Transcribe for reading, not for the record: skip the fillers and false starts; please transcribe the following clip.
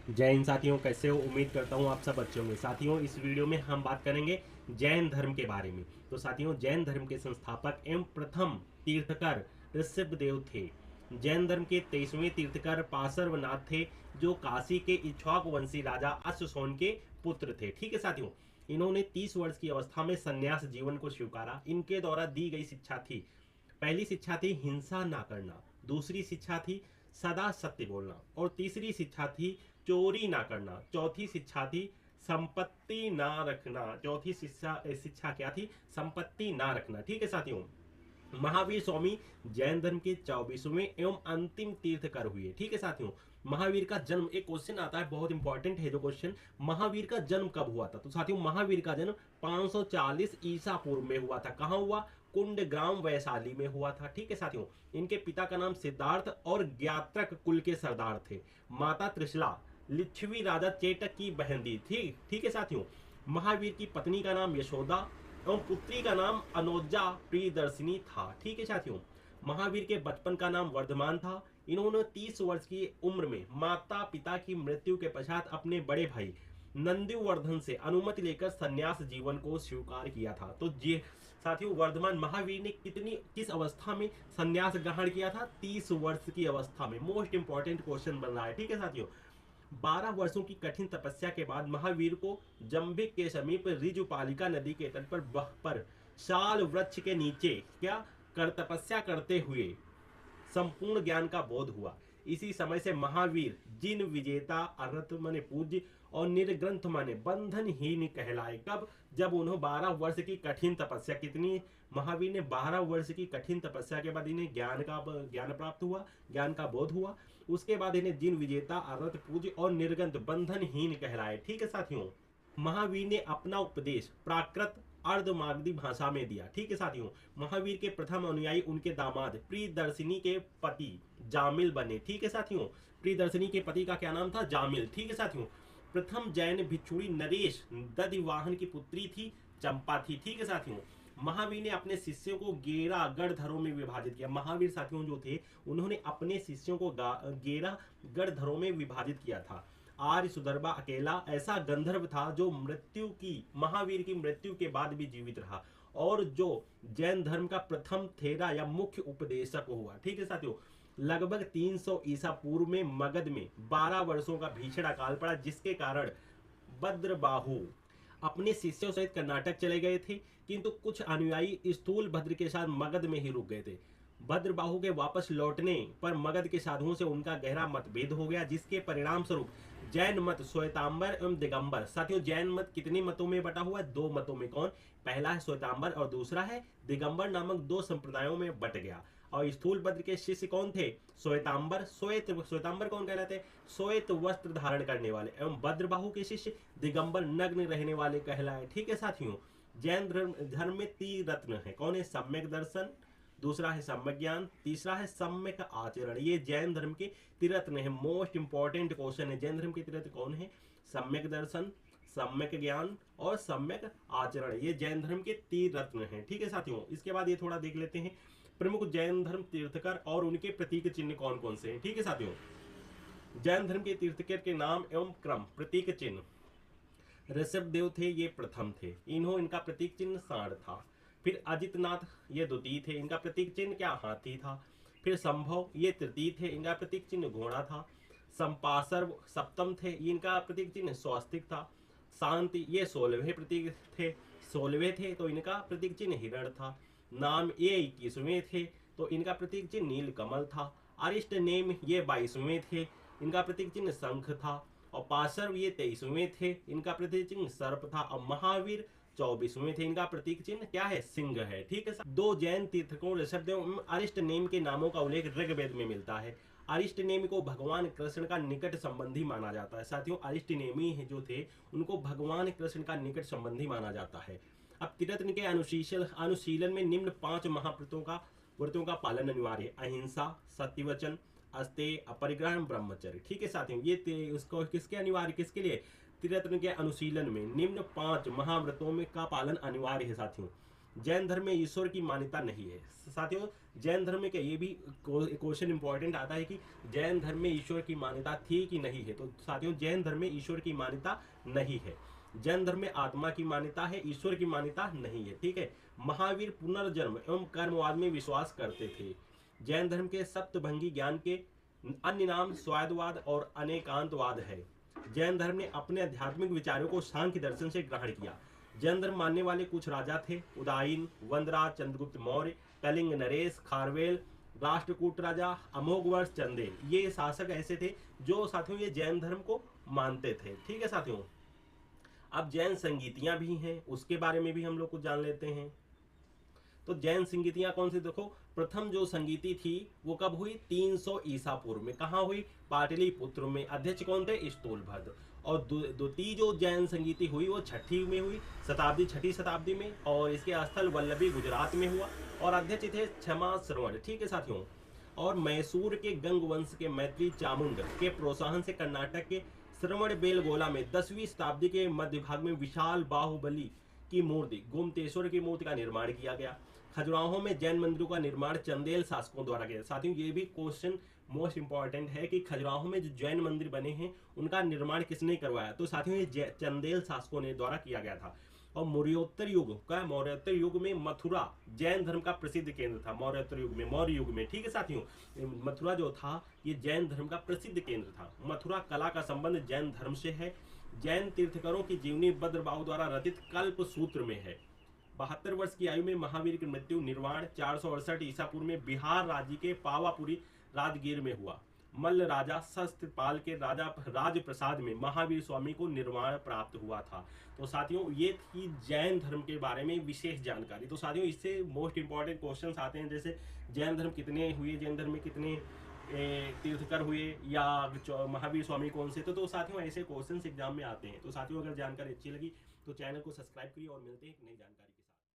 जय हिंद साथियों, कैसे हो? उम्मीद करता हूँ आप सब अच्छे होंगे। साथियों, इस वीडियो में हम बात करेंगे जैन धर्म के बारे में। तो साथियों, जैन धर्म के संस्थापक एवं प्रथम तीर्थकर ऋषभदेव थे। जैन धर्म के 23वें तीर्थकर पार्श्वनाथ थे, जो काशी के इक्ष्वाकु वंशी राजा अश्वसोन के पुत्र थे। ठीक है साथियों, इन्होंने 30 वर्ष की अवस्था में संन्यास जीवन को स्वीकारा। इनके द्वारा दी गई शिक्षा थी, पहली शिक्षा थी हिंसा ना करना, दूसरी शिक्षा थी सदा सत्य बोलना, और तीसरी शिक्षा थी चोरी ना करना, चौथी शिक्षा थी संपत्ति ना रखना। चौथी शिक्षा शिक्षा क्या थी? संपत्ति ना रखना। ठीक है साथियों, महावीर स्वामी जैन धर्म के 24वें एवं अंतिम तीर्थकर हुए। ठीक है साथियों, महावीर का जन्म, एक क्वेश्चन आता है बहुत इंपॉर्टेंट है जो क्वेश्चन, महावीर का जन्म कब हुआ था? तो साथियों, महावीर का जन्म 540 ईसा पूर्व में हुआ था। कहां हुआ? कुंड ग्राम वैशाली में हुआ था। ठीक है साथियों, इनके पिता का नाम सिद्धार्थ और ज्ञात्रक कुल के सरदार थे। माता त्रिशला लिच्छवी राजा चेटक की बहन दी थी। ठीक है साथियों, महावीर की पत्नी का नाम यशोदा एवं पुत्री का नाम अनोजा प्रियदर्शिनी था। ठीक है साथियों, महावीर के बचपन का नाम वर्धमान था। इन्होंने 30 वर्ष की उम्र में माता पिता की मृत्यु के पश्चात अपने बड़े भाई नंदीवर्धन से अनुमति लेकर संन्यास जीवन को स्वीकार किया था। तो जी साथियों, वर्धमान महावीर ने किस अवस्था में संन्यास ग्रहण किया था? 30 वर्ष की अवस्था में। मोस्ट इंपॉर्टेंट क्वेश्चन बन रहा है। ठीक है साथियों, 12 वर्षों की कठिन तपस्या के बाद महावीर को जंबिक के समीप रिजुपालिका नदी के तट पर शाल वृक्ष के नीचे क्या कर तपस्या करते हुए संपूर्ण ज्ञान का बोध हुआ। इसी समय से महावीर जिन विजेता अर्थ माने पूज्य और निर्ग्रंथ माने बंधनहीन कहलाए। कब? जब उन्होंने 12 वर्ष की कठिन तपस्या, कितनी? महावीर ने 12 वर्ष की कठिन तपस्या के बाद इन्हें ज्ञान प्राप्त हुआ, ज्ञान का बोध हुआ। उसके बाद इन्हें जिन विजेता अर्थ पूज्य और निर्ग्रंथ बंधनहीन कहलाए। ठीक है साथियों, महावीर ने अपना उपदेश प्राकृत अर्धमागधी भाषा में दिया। ठीक है साथियों, महावीर के प्रथम अनुयायी उनके दामाद प्रियदर्शिनी के पति जामिल बने। ठीक है साथियों, प्रियदर्शिनी के पति का क्या नाम था? जामिल। ठीक है साथियों, प्रथम जैन भिक्षुणी नरेश दधिवाहन की पुत्री थी चंपा थी। ठीक है साथियों, महावीर ने अपने शिष्यों को 11 गढ़धरों में विभाजित किया। महावीर साथियों जो थे, उन्होंने अपने शिष्यों को 11 गढ़धरों में विभाजित किया था। आर्य सुदर्भा अकेला ऐसा गंधर्व था जो महावीर की मृत्यु के बाद भी जीवित रहा और जो जैन धर्म का प्रथम थेरा या मुख्य उपदेशक हुआ। ठीक है साथियों, लगभग 300 ईसा पूर्व में मगध में 12 वर्षों का भीषण अकाल पड़ा, जिसके कारण भद्रबाहु अपने शिष्यों सहित कर्नाटक चले गए थे, किंतु कुछ अनुयायी स्थूल भद्र के साथ मगध में ही रुक गए थे। भद्रबाहु के वापस लौटने पर मगध के साधुओं से उनका गहरा मतभेद हो गया, जिसके परिणाम स्वरूप जैन मत श्वेतांबर एवं दिगंबर। साथियों, जैन मत कितने मतों में बटा हुआ है? 2 मतों में। कौन? पहला है श्वेतांबर और दूसरा है दिगंबर नामक 2 संप्रदायों में बट गया। और स्थूल भद्र के शिष्य कौन थे? श्वेतांबर। श्वेतांबर कौन कहलाते? श्वेत वस्त्र धारण करने वाले। एवं भद्रबाहु के शिष्य दिगंबर नग्न रहने वाले कहलाए। ठीक है साथियों, जैन धर्म में 3 रत्न है। कौन है? सम्यक दर्शन, दूसरा है सम्यक ज्ञान, तीसरा है सम्यक आचरण। ये जैन धर्म के त्रिरत्न है। मोस्ट इंपॉर्टेंट क्वेश्चन है, जैन धर्म के त्रिरत्न कौन है? सम्यक दर्शन, सम्यक ज्ञान और सम्यक आचरण। ये जैन धर्म के 3 रत्न हैं। ठीक है साथियों, इसके बाद ये थोड़ा देख लेते हैं प्रमुख जैन धर्म तीर्थकर और उनके प्रतीक चिन्ह कौन कौन से हैं। ठीक है साथियों, जैन धर्म के तीर्थकर के नाम एवं क्रम। प्रतीक चिन्ह, ऋषभदेव थे, ये प्रथम थे। इनका प्रतीक चिन्ह सांड था। फिर अजितनाथ, ये द्वितीय थे, इनका प्रतीक चिन्ह क्या? हाथी था। फिर संभव, ये तृतीय थे, इनका प्रतीक चिन्ह घोड़ा था। संपासर्व सप्तम थे, इनका प्रतीक चिन्ह स्वास्तिक था। शांति, ये 16वें प्रतीक थे, 16वें थे, तो इनका प्रतीक चिन्ह हिरण था। नाम, ये 21वें थे, तो इनका प्रतीक चिन्ह नील कमल था। अरिष्ट नेम, ये 22वें थे, इनका प्रतीक चिन्ह शंख था। और पार्श्व, ये 23वें थे, इनका प्रतीक चिन्ह सर्प था। और महावीर 24वें थे, इनका प्रतीक चिन्ह क्या है? सिंह है। ठीक है, 2 जैन तीर्थकों ऋषभदेव एवं अरिष्ट नेम के नामों का उल्लेख ऋग्वेद में मिलता है। अरिष्ट नेमी को भगवान कृष्ण का निकट संबंधी माना जाता है। साथियों, अरिष्ट नेमी जो थे, उनको भगवान कृष्ण का निकट संबंधी माना जाता है। अब त्रिरत्न के अनुशीलन में निम्न 5 व्रतों का पालन अनिवार्य है। अहिंसा, सत्यवचन, अस्तेय, अपरिग्रह, ब्रह्मचर्य। ठीक है साथियों, ये उसको किसके अनिवार्य, किसके लिए? त्रिरत्न के अनुशीलन में निम्न 5 महाव्रतों में का पालन अनिवार्य है साथियों। जैन धर्म में ईश्वर की मान्यता नहीं है। साथियों जैन धर्म में क्या, ये भी क्वेश्चन इंपॉर्टेंट आता है कि जैन धर्म में ईश्वर की मान्यता थी कि नहीं है। तो साथियों जैन धर्म में ईश्वर की मान्यता नहीं है। जैन धर्म में आत्मा की मान्यता है, ईश्वर की मान्यता नहीं है। ठीक है। महावीर पुनर्जन्म एवं कर्मवाद में विश्वास करते थे। जैन धर्म के सप्तभंगी ज्ञान के अन्य नाम स्वायदवाद और अनेकांतवाद है। जैन धर्म ने अपने आध्यात्मिक विचारों को सांख्य दर्शन से ग्रहण किया। जैन धर्म मानने वाले कुछ राजा थे, उदायन, वंदराज, चंद्रगुप्त मौर्य, कलिंग नरेश, खारवेल, राष्ट्रकूट राजा, अमोघवर्ष, चंदेल। ये शासक ऐसे थे जो साथियों ये जैन धर्म को मानते थे। ठीक है साथियों। अब जैन संगीतियां भी हैं, उसके बारे में भी हम लोग कुछ जान लेते हैं। तो जैन संगीतियां कौन सी, देखो प्रथम जो संगीति थी वो कब हुई, 300 ईसा पूर्व में। कहाँ हुई, पाटलिपुत्र में। अध्यक्ष कौन थे, स्थूलभद्र। और द्वितीय जो जैन संगीति हुई वो छठी में हुई, छठी शताब्दी में। और इसके स्थल वल्लभी गुजरात में हुआ और अध्यक्ष थे क्षमा श्रवण। ठीक है साथियों। और मैसूर के गंग वंश के मैत्री चामुंड के प्रोत्साहन से कर्नाटक के श्रवण बेलगोला में 10वीं शताब्दी के मध्य भाग में विशाल बाहुबली की मूर्ति गोमतेश्वर की मूर्ति का निर्माण किया गया। खजुराहो में जैन मंदिरों का निर्माण चंदेल शासकों द्वारा किया। साथियों ये भी क्वेश्चन मोस्ट इंपॉर्टेंट है कि खजुराहो में जो जैन मंदिर बने हैं उनका निर्माण किसने करवाया। तो साथियों ये चंदेल शासकों ने द्वारा किया गया था। और मौर्योत्तर युग में मथुरा जैन धर्म का प्रसिद्ध केंद्र था। मौर्य युग में। ठीक है साथियों। मथुरा जो था ये जैन धर्म का प्रसिद्ध केंद्र था। मथुरा कला का संबंध जैन धर्म से है। जैन तीर्थकरों की जीवनी भद्रबाहु द्वारा रचित कल्प सूत्र में है। 72 वर्ष की आयु में महावीर की मृत्यु निर्वाण 468 ईसा पूर्व में बिहार राज्य के पावापुरी राजगीर में हुआ। मल्ल राजा शस्त्रपाल के राज प्रसाद में महावीर स्वामी को निर्वाण प्राप्त हुआ था। तो साथियों ये थी जैन धर्म के बारे में विशेष जानकारी। तो साथियों इससे मोस्ट इंपॉर्टेंट क्वेश्चंस आते हैं, जैसे जैन धर्म कितने हुए, जैन धर्म में कितने तीर्थकर हुए, या महावीर स्वामी कौन से। तो साथियों ऐसे क्वेश्चंस एग्जाम में आते हैं। तो साथियों अगर जानकारी अच्छी लगी तो चैनल को सब्सक्राइब करिए और मिलते हैं एक नई जानकारी।